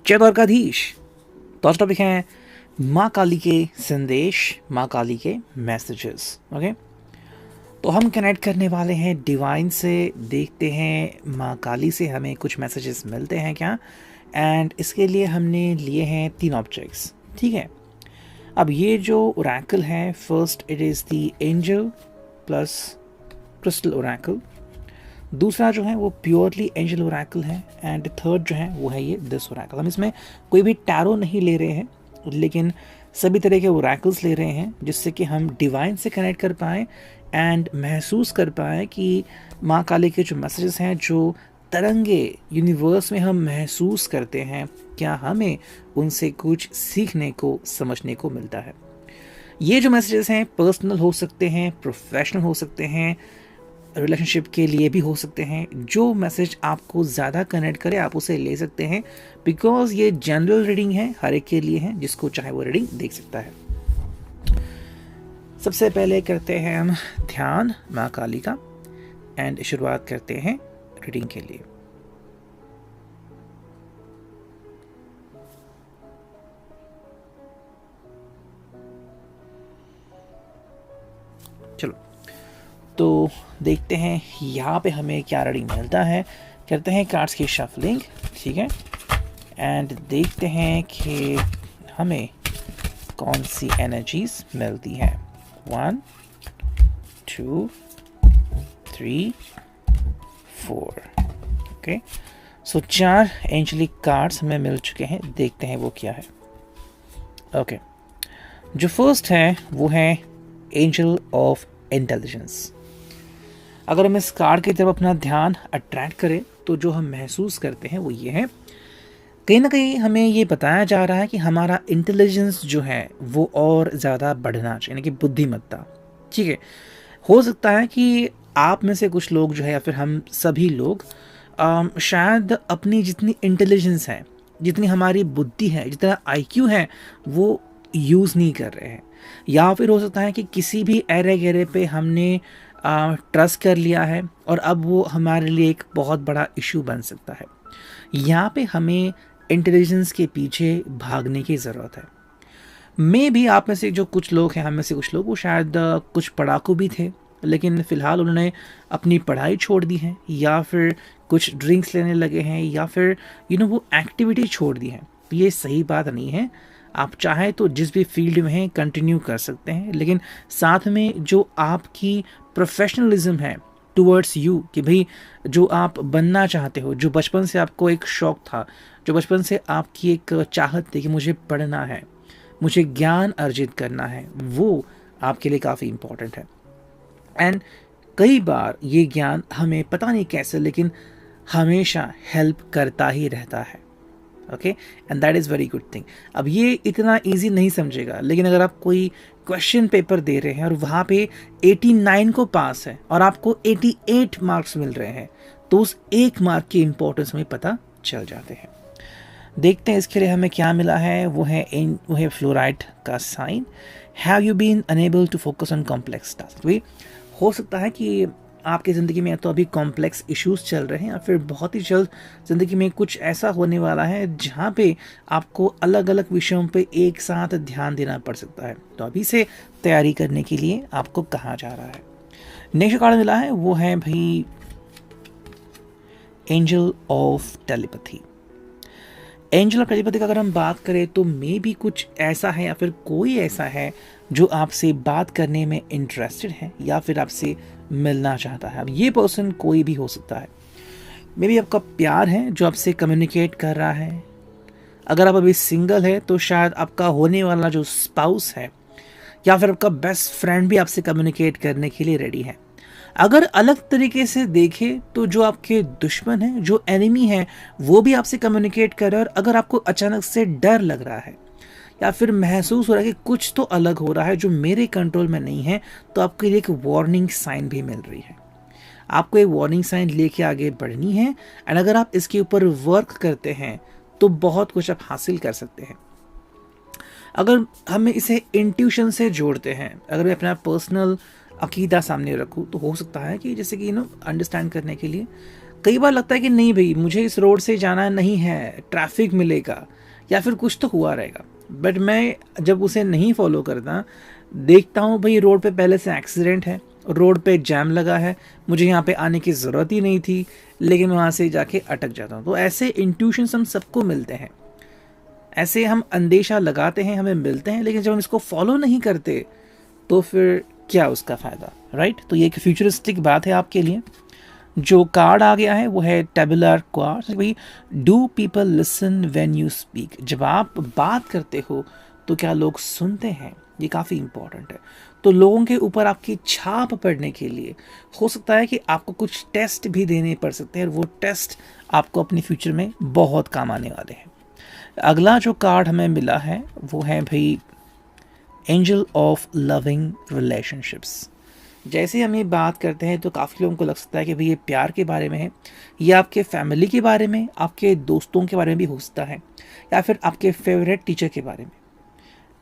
जय द्वारकाधीश। तो आज टॉपिक है माँ काली के संदेश, माँ काली के मैसेजेस। ओके, तो हम कनेक्ट करने वाले हैं डिवाइन से, देखते हैं माँ काली से हमें कुछ मैसेजेस मिलते हैं क्या। एंड इसके लिए हमने लिए हैं 3 ऑब्जेक्ट्स। ठीक है, अब ये जो ओरेकल है, first it is the angel plus crystal Oracle. दूसरा जो है वो प्योरली एंजल ओरेकल है। एंड थर्ड जो है वो है ये दिस ओरेकल। हम इसमें कोई भी टैरो नहीं ले रहे हैं, लेकिन सभी तरह के ओरेकल्स ले रहे हैं जिससे कि हम डिवाइन से कनेक्ट कर पाएँ एंड महसूस कर पाएँ कि माँ काली के जो मैसेजेस हैं, जो तरंगे यूनिवर्स में हम महसूस करते हैं, क्या हमें उनसे कुछ सीखने को, समझने को मिलता है। ये जो मैसेजेस हैं पर्सनल हो सकते हैं, प्रोफेशनल हो सकते हैं, रिलेशनशिप के लिए भी हो सकते हैं। जो मैसेज आपको ज़्यादा कनेक्ट करे आप उसे ले सकते हैं, बिकॉज ये जनरल रीडिंग है, हर एक के लिए है, जिसको चाहे वो रीडिंग देख सकता है। सबसे पहले करते हैं हम ध्यान माँ काली का एंड शुरुआत करते हैं रीडिंग के लिए। चलो तो देखते हैं यहाँ पे हमें क्या रीडिंग मिलता है। करते हैं कार्ड्स की शफलिंग, ठीक है, एंड देखते हैं कि हमें कौन सी एनर्जीज मिलती हैं। 1 2 3 4। ओके, सो 4 एंजलिक कार्ड्स हमें मिल चुके हैं। देखते हैं वो क्या है। ओके, जो फर्स्ट है वो है एंजल ऑफ इंटेलिजेंस। अगर हम इस कार्ड की तरफ अपना ध्यान अट्रैक्ट करें तो जो हम महसूस करते हैं वो ये है, कहीं ना कहीं हमें ये बताया जा रहा है कि हमारा इंटेलिजेंस जो है वो और ज़्यादा बढ़ना चाहिए, यानी कि बुद्धिमत्ता। ठीक है, हो सकता है कि आप में से कुछ लोग जो है या फिर हम सभी लोग शायद अपनी जितनी इंटेलिजेंस है, जितनी हमारी बुद्धि है, जितना आईक्यू है, वो यूज़ नहीं कर रहे हैं। या फिर हो सकता है कि किसी भी एरे गहरे पे हमने ट्रस्ट कर लिया है और अब वो हमारे लिए एक बहुत बड़ा इशू बन सकता है। यहाँ पे हमें इंटेलिजेंस के पीछे भागने की ज़रूरत है। मे भी आप में से जो कुछ लोग हैं, हम में से कुछ लोग, वो शायद कुछ पढ़ाकू भी थे, लेकिन फ़िलहाल उन्होंने अपनी पढ़ाई छोड़ दी है, या फिर कुछ ड्रिंक्स लेने लगे हैं, या फिर वो एक्टिविटी छोड़ दी है। तो ये सही बात नहीं है। आप चाहें तो जिस भी फील्ड में हैं कंटिन्यू कर सकते हैं, लेकिन साथ में जो आपकी प्रोफेशनलिज्म है टुवर्ड्स यू, कि भाई जो आप बनना चाहते हो, जो बचपन से आपको एक शौक़ था, जो बचपन से आपकी एक चाहत थी कि मुझे पढ़ना है, मुझे ज्ञान अर्जित करना है, वो आपके लिए काफ़ी इम्पोर्टेंट है। एंड कई बार ये ज्ञान हमें पता नहीं कैसे, लेकिन हमेशा हेल्प करता ही रहता है। Okay, and that is very good thing. अब ये इतना इजी नहीं समझेगा, लेकिन अगर आप कोई क्वेश्चन पेपर दे रहे हैं और वहाँ पे 89 को पास है और आपको 88 मार्क्स मिल रहे हैं, तो उस एक मार्क की इम्पोर्टेंस हमें पता चल जाते हैं। देखते हैं इसके लिए हमें क्या मिला है। वो है फ्लोराइड का sign. Have you been unable to focus on complex task. भी हो सकता है कि आपकी ज़िंदगी में या तो अभी कॉम्प्लेक्स इश्यूज चल रहे हैं, या फिर बहुत ही जल्द ज़िंदगी में कुछ ऐसा होने वाला है जहाँ पे आपको अलग अलग विषयों पे एक साथ ध्यान देना पड़ सकता है। तो अभी से तैयारी करने के लिए आपको कहा जा रहा है। नेक्स्ट कार्ड मिला है वो है भाई angel of telepathy. Angel of telepathy का अगर हम बात करें तो मे भी कुछ ऐसा है, या फिर कोई ऐसा है जो आपसे बात करने में इंटरेस्टेड है, या फिर आपसे मिलना चाहता है। अब ये पर्सन कोई भी हो सकता है। मे बी आपका प्यार है जो आपसे कम्युनिकेट कर रहा है। अगर आप अभी सिंगल है तो शायद आपका होने वाला जो स्पाउस है, या फिर आपका बेस्ट फ्रेंड भी आपसे कम्युनिकेट करने के लिए रेडी है। अगर अलग तरीके से देखें तो जो आपके दुश्मन हैं, जो एनिमी हैं, वो भी आपसे कम्युनिकेट कर रहे हैं। और अगर आपको अचानक से डर लग रहा है, या फिर महसूस हो रहा है कि कुछ तो अलग हो रहा है जो मेरे कंट्रोल में नहीं है, तो आपके लिए एक वार्निंग साइन भी मिल रही है। आपको एक वार्निंग साइन लेके आगे बढ़नी है। एंड अगर आप इसके ऊपर वर्क करते हैं तो बहुत कुछ आप हासिल कर सकते हैं। अगर हम इसे इंट्यूशन से जोड़ते हैं, अगर मैं अपना पर्सनल अकीदा सामने रखूँ, तो हो सकता है कि जैसे कि अंडरस्टैंड करने के लिए कई बार लगता है कि नहीं भाई मुझे इस रोड से जाना नहीं है, ट्रैफिक मिलेगा या फिर कुछ तो हुआ रहेगा, बट मैं जब उसे नहीं फॉलो करता, देखता हूँ भाई रोड पे पहले से एक्सीडेंट है, रोड पे जैम लगा है, मुझे यहाँ पे आने की ज़रूरत ही नहीं थी, लेकिन मैं वहाँ से जाके अटक जाता हूँ। तो ऐसे इंट्यूशंस हम सबको मिलते हैं, ऐसे हम अंदेशा लगाते हैं, हमें मिलते हैं, लेकिन जब हम इसको फॉलो नहीं करते तो फिर क्या उसका फ़ायदा, राइट। तो ये एक फ्यूचरिस्टिक बात है आपके लिए। जो कार्ड आ गया है वो है टेबुलर कार्ड। भाई do people listen when you speak, जब आप बात करते हो तो क्या लोग सुनते हैं, ये काफ़ी इंपॉर्टेंट है। तो लोगों के ऊपर आपकी छाप पड़ने के लिए हो सकता है कि आपको कुछ टेस्ट भी देने पड़ सकते हैं, और वो टेस्ट आपको अपने फ्यूचर में बहुत काम आने वाले हैं। अगला जो कार्ड हमें मिला है वो है भाई एंजल ऑफ लविंग रिलेशनशिप्स। जैसे हम ये बात करते हैं तो काफ़ी लोगों को लग सकता है कि भाई ये प्यार के बारे में है, या आपके फैमिली के बारे में, आपके दोस्तों के बारे में भी हो सकता है, या फिर आपके फेवरेट टीचर के बारे में,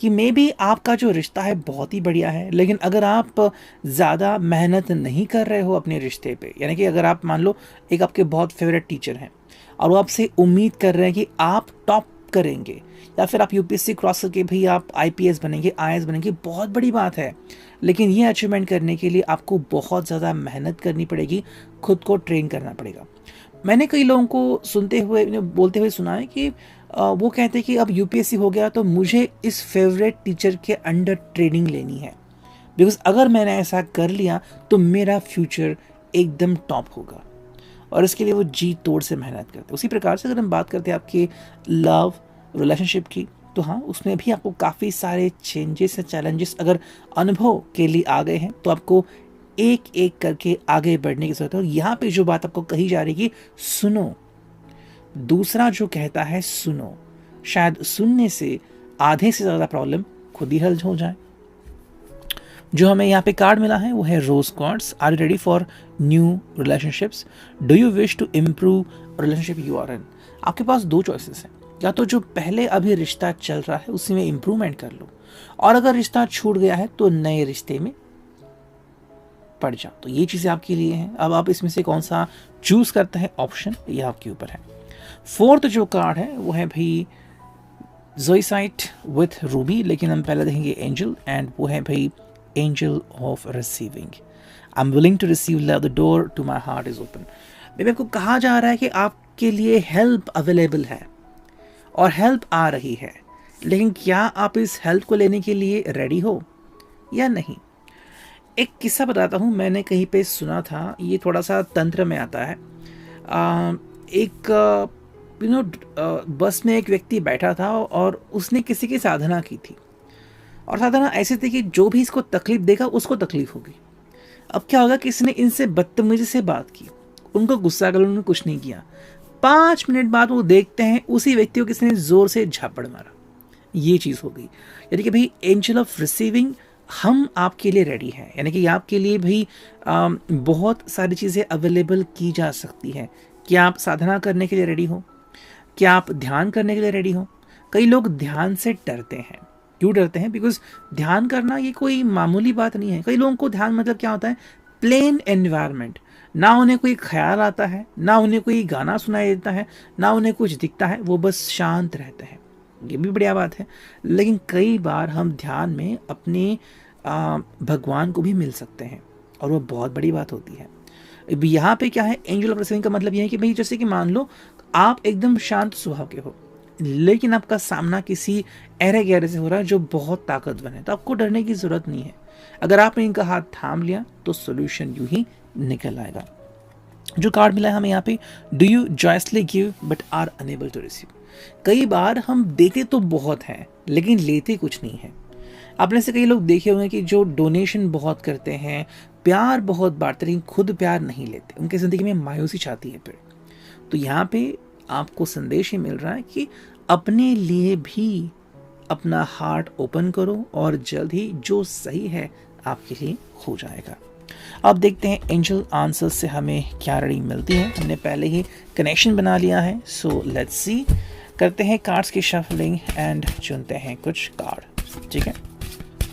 कि मे बी आपका जो रिश्ता है बहुत ही बढ़िया है, लेकिन अगर आप ज़्यादा मेहनत नहीं कर रहे हो अपने रिश्ते पे, यानी कि अगर आप मान लो एक आपके बहुत फेवरेट टीचर हैं और वो आपसे उम्मीद कर रहे हैं कि आप टॉप करेंगे, या फिर आप यूपीएससी क्रॉस करके भाई आप आईपीएस बनेंगे, आईएएस बनेंगे, बहुत बड़ी बात है, लेकिन ये अचीवमेंट करने के लिए आपको बहुत ज़्यादा मेहनत करनी पड़ेगी, खुद को ट्रेन करना पड़ेगा। मैंने कई लोगों को सुनते हुए बोलते हुए सुना है कि वो कहते हैं कि अब यूपीएससी हो गया तो मुझे इस फेवरेट टीचर के अंडर ट्रेनिंग लेनी है, बिकॉज अगर मैंने ऐसा कर लिया तो मेरा फ्यूचर एकदम टॉप होगा, और इसके लिए वो जी तोड़ से मेहनत करते हैं। उसी प्रकार से अगर हम बात करते हैं आपके लव रिलेशनशिप की, तो हाँ उसमें भी आपको काफ़ी सारे चेंजेस या चैलेंजेस अगर अनुभव के लिए आ गए हैं तो आपको एक एक करके आगे बढ़ने की ज़रूरत है। और यहाँ पे जो बात आपको कही जा रही है कि सुनो, दूसरा जो कहता है सुनो, शायद सुनने से आधे से ज़्यादा प्रॉब्लम खुद ही हल हो जाए। जो हमें यहाँ पे कार्ड मिला है वो है rose cards. Are you ready for new relationships? Do you wish to improve relationship you are in? आपके पास दो चॉइसेस हैं, या तो जो पहले अभी रिश्ता चल रहा है उसी में इम्प्रूवमेंट कर लो, और अगर रिश्ता छूट गया है तो नए रिश्ते में पड़ जाओ। तो ये चीज़ें आपके लिए हैं। अब आप इसमें से कौन सा चूज करते हैं ऑप्शन, ये आपके ऊपर है। फोर्थ जो कार्ड है वो है भाई ज़ोइसाइट विथ रूबी, लेकिन हम पहले देखेंगे एंजल, एंड वो है भाई angel of receiving. I am willing to receive love, the door to my heart is open. Baby आपको कहा जा रहा है कि आपके लिए हेल्प अवेलेबल है और हेल्प आ रही है, लेकिन क्या आप इस हेल्प को लेने के लिए रेडी हो या नहीं। एक किस्सा बताता हूँ, मैंने कहीं पे सुना था, ये थोड़ा सा तंत्र में आता है। एक बस में एक व्यक्ति बैठा था और उसने किसी की साधना की थी, और साधना ऐसी थी कि जो भी इसको तकलीफ देगा उसको तकलीफ होगी। अब क्या होगा कि इसने इनसे बदतमीजी से बात की, उनको गुस्सा कर, उन्होंने कुछ नहीं किया। 5 मिनट बाद वो देखते हैं उसी व्यक्ति को किसी ने जोर से झापड़ मारा। ये चीज़ हो गई, यानी कि भाई एंजल ऑफ रिसीविंग, हम आपके लिए रेडी हैं, यानी कि आपके लिए भाई बहुत सारी चीज़ें अवेलेबल की जा सकती हैं। क्या आप साधना करने के लिए रेडी हो? क्या आप ध्यान करने के लिए रेडी हो? कई लोग ध्यान से डरते हैं। क्यों डरते हैं? बिकॉज ध्यान करना ये कोई मामूली बात नहीं है। कई लोगों को ध्यान मतलब क्या होता है? प्लेन एनवायरनमेंट, ना उन्हें कोई ख्याल आता है, ना उन्हें कोई गाना सुनाई देता है, ना उन्हें कुछ दिखता है, वो बस शांत रहते हैं। ये भी बढ़िया बात है, लेकिन कई बार हम ध्यान में अपने भगवान को भी मिल सकते हैं, और वो बहुत बड़ी बात होती है। यहाँ पे क्या है, एंजल ऑफ रिसीविंग का मतलब यह है कि भाई जैसे कि मान लो आप एकदम शांत स्वभाव के हो, लेकिन आपका सामना किसी ऐरे गहरे से हो रहा है जो बहुत ताकतवर है, तो आपको डरने की जरूरत नहीं है। अगर आपने इनका हाथ थाम लिया तो सोल्यूशन यूं ही निकल आएगा। जो कार्ड मिला है हमें यहाँ पे, do you joyously give but are unable to receive. कई बार हम देते तो बहुत हैं लेकिन लेते कुछ नहीं है। आपने से कई लोग देखे होंगे कि जो डोनेशन बहुत करते हैं, प्यार बहुत बांटते, लेकिन खुद प्यार नहीं लेते, उनकी ज़िंदगी में मायूसी छाती है फिर। तो यहाँ पे आपको संदेश ये मिल रहा है कि अपने लिए भी अपना हार्ट ओपन करो, और जल्द ही जो सही है आपके लिए हो जाएगा। अब देखते हैं एंजल आंसर्स से हमें क्या रीडिंग मिलती है। हमने पहले ही कनेक्शन बना लिया है, सो लेट्स सी। करते हैं कार्ड्स की शफलिंग एंड चुनते हैं कुछ कार्ड। ठीक है,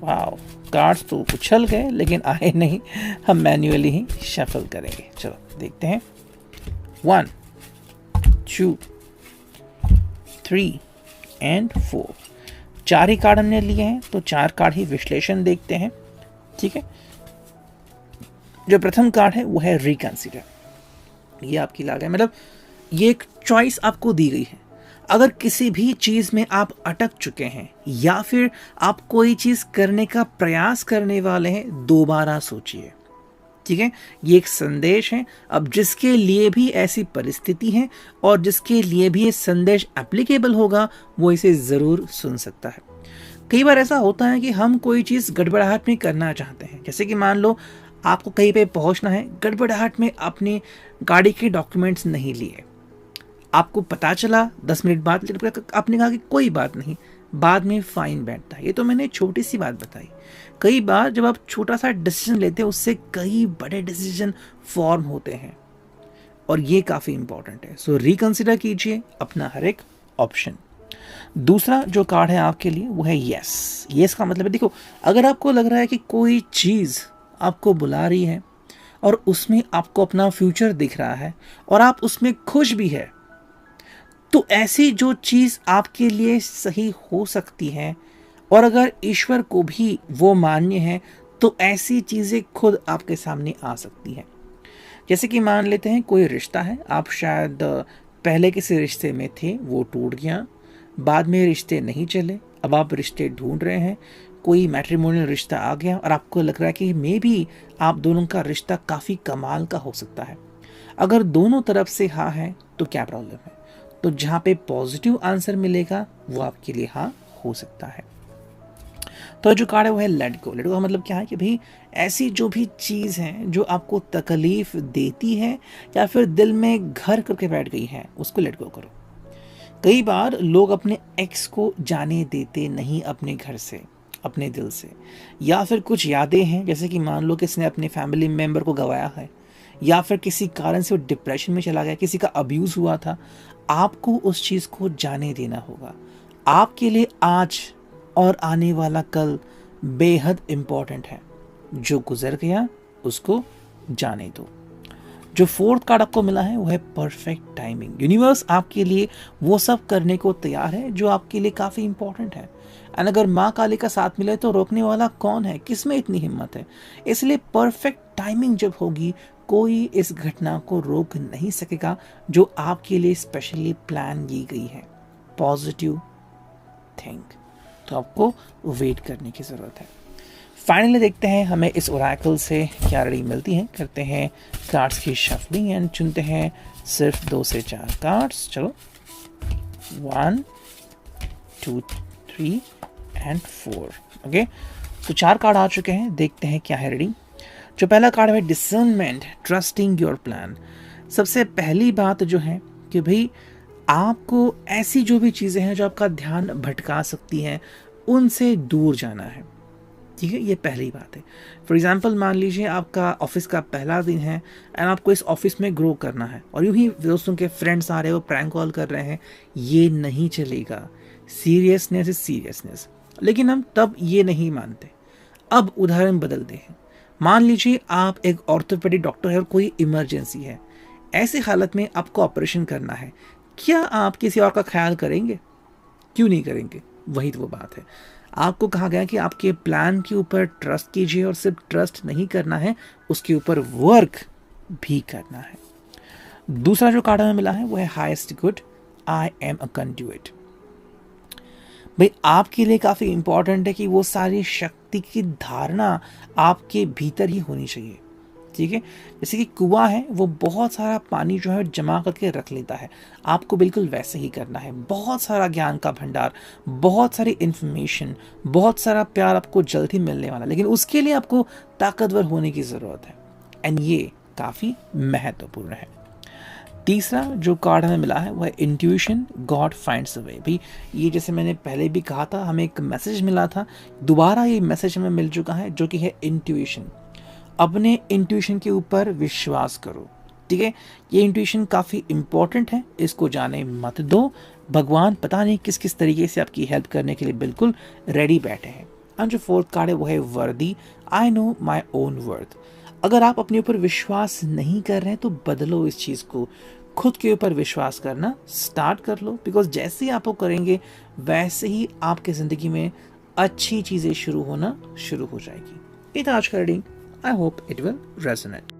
वाओ, कार्ड्स तो उछल गए लेकिन आए नहीं, हम मैन्युअली ही शफल करेंगे। चलो देखते हैं। 1 2 3 एंड 4। 4 ही कार्ड हमने लिए हैं, तो 4 कार्ड ही विश्लेषण देखते हैं। ठीक है, जो प्रथम कार्ड है वो है रिकंसिडर। ये आपकी लाग है, मतलब ये एक चॉइस आपको दी गई है। अगर किसी भी चीज में आप अटक चुके हैं या फिर आप कोई चीज करने का प्रयास करने वाले हैं, दोबारा सोचिए। ठीक है, ये एक संदेश है। अब जिसके लिए भी ऐसी परिस्थिति है और जिसके लिए भी ये संदेश एप्लीकेबल होगा, वो इसे जरूर सुन सकता है। कई बार ऐसा होता है कि हम कोई चीज गड़बड़ाहट में करना चाहते हैं, जैसे कि मान लो आपको कहीं पे पहुंचना है, गड़बड़ाहट में अपनी गाड़ी के डॉक्यूमेंट्स नहीं लिए, आपको पता चला 10 मिनट बाद, आपने कहा कि कोई बात नहीं, बाद में फाइन बैठता है। ये तो मैंने छोटी सी बात बताई। कई बार जब आप छोटा सा डिसीजन लेते हैं, उससे कई बड़े डिसीजन फॉर्म होते हैं और ये काफ़ी इंपॉर्टेंट है। सो रिकंसिडर कीजिए अपना हर एक ऑप्शन। दूसरा जो कार्ड है आपके लिए वो है यस। यस का मतलब है, देखो, अगर आपको लग रहा है कि कोई चीज़ आपको बुला रही है और उसमें आपको अपना फ्यूचर दिख रहा है और आप उसमें खुश भी है, तो ऐसी जो चीज़ आपके लिए सही हो सकती है और अगर ईश्वर को भी वो मान्य है, तो ऐसी चीज़ें खुद आपके सामने आ सकती हैं। जैसे कि मान लेते हैं कोई रिश्ता है, आप शायद पहले किसी रिश्ते में थे, वो टूट गया, बाद में रिश्ते नहीं चले, अब आप रिश्ते ढूंढ रहे हैं, कोई मैट्रिमोनियल रिश्ता आ गया और आपको लग रहा है कि मे बी आप दोनों का रिश्ता काफ़ी कमाल का हो सकता है। अगर दोनों तरफ से हाँ है तो क्या प्रॉब्लम है? तो जहाँ पे पॉजिटिव आंसर मिलेगा वो आपके लिए हाँ हो सकता है। तो जो कार्ड है वो है लेट गो। लेट गो का मतलब क्या है कि भाई ऐसी जो भी चीज़ है जो आपको तकलीफ देती है या फिर दिल में घर करके बैठ गई है, उसको लेट गो करो। कई बार लोग अपने एक्स को जाने देते नहीं अपने घर से, अपने दिल से, या फिर कुछ यादें हैं, जैसे कि मान लो किसी ने अपने फैमिली मेम्बर को गंवाया है या फिर किसी कारण से वो डिप्रेशन में चला गया, किसी का अब्यूज़ हुआ था, आपको उस चीज़ को जाने देना होगा। आपके लिए आज और आने वाला कल बेहद इम्पॉर्टेंट है। जो गुजर गया उसको जाने दो। जो फोर्थ कार्ड आपको मिला है वो है परफेक्ट टाइमिंग। यूनिवर्स आपके लिए वो सब करने को तैयार है जो आपके लिए काफ़ी इंपॉर्टेंट है। एंड अगर माँ काली का साथ मिले तो रोकने वाला कौन है, किस में इतनी हिम्मत है। इसलिए परफेक्ट टाइमिंग जब होगी, कोई इस घटना को रोक नहीं सकेगा जो आपके लिए स्पेशली प्लान की गई है। Positive think. तो आपको वेट करने की ज़रूरत है। फाइनली देखते हैं हमें इस ओरेकल से क्या रीडिंग मिलती है। करते हैं कार्ड्स की शफलिंग एंड चुनते हैं सिर्फ 2 से 4 कार्ड्स। चलो 1 2 3 एंड 4। ओके, तो 4 कार्ड आ चुके हैं। देखते हैं क्या है रीडिंग। जो पहला कार्ड है डिसर्नमेंट, ट्रस्टिंग योर प्लान। सबसे पहली बात जो है कि भाई आपको ऐसी जो भी चीज़ें हैं जो आपका ध्यान भटका सकती हैं, उनसे दूर जाना है। ठीक है, ये पहली बात है। फॉर एग्जांपल मान लीजिए आपका ऑफिस का पहला दिन है एंड आपको इस ऑफिस में ग्रो करना है और यूं ही दोस्तों के फ्रेंड्स आ रहे हो, प्रैंक कॉल कर रहे हैं, ये नहीं चलेगा। Seriousness is seriousness. लेकिन हम तब ये नहीं मानते। अब उदाहरण बदलते हैं। मान लीजिए आप एक ऑर्थोपेडिक डॉक्टर है और कोई इमरजेंसी है। ऐसी हालत में आपको ऑपरेशन करना है, क्या आप किसी और का ख्याल करेंगे? क्यों नहीं करेंगे? वही तो वो बात है। आपको कहा गया कि आपके प्लान के ऊपर ट्रस्ट कीजिए और सिर्फ ट्रस्ट नहीं करना है, उसके ऊपर वर्क भी करना है। दूसरा जो कार्ड हमें मिला है वो है highest good, I am a conduit. भाई आपके लिए काफ़ी इंपॉर्टेंट है कि वो सारी शक्ति की धारणा आपके भीतर ही होनी चाहिए। ठीक है, जैसे कि कुआं है, वो बहुत सारा पानी जो है जमा करके रख लेता है, आपको बिल्कुल वैसे ही करना है। बहुत सारा ज्ञान का भंडार, बहुत सारी इंफॉर्मेशन, बहुत सारा प्यार आपको जल्द ही मिलने वाला, लेकिन उसके लिए आपको ताकतवर होने की ज़रूरत है। एंड ये काफ़ी महत्वपूर्ण है। तीसरा जो कार्ड हमें मिला है वो है इंट्यूशन, गॉड फाइंड्स अ वे। भाई ये जैसे मैंने पहले भी कहा था, हमें एक मैसेज मिला था, दोबारा ये मैसेज हमें मिल चुका है, जो कि है इंट्यूशन। अपने इंट्यूशन के ऊपर विश्वास करो। ठीक है, ये इंट्यूशन काफ़ी इंपॉर्टेंट है, इसको जाने मत दो। भगवान पता नहीं किस किस तरीके से आपकी हेल्प करने के लिए बिल्कुल रेडी बैठे हैं। और जो फोर्थ कार्ड है वो है वर्दी, I know my own worth. अगर आप अपने ऊपर विश्वास नहीं कर रहे हैं तो बदलो इस चीज़ को। खुद के ऊपर विश्वास करना स्टार्ट कर लो, बिकॉज जैसे ही आप वो करेंगे वैसे ही आपके ज़िंदगी में अच्छी चीज़ें शुरू होना शुरू हो जाएगी। ये था आज का reading. I hope it will resonate.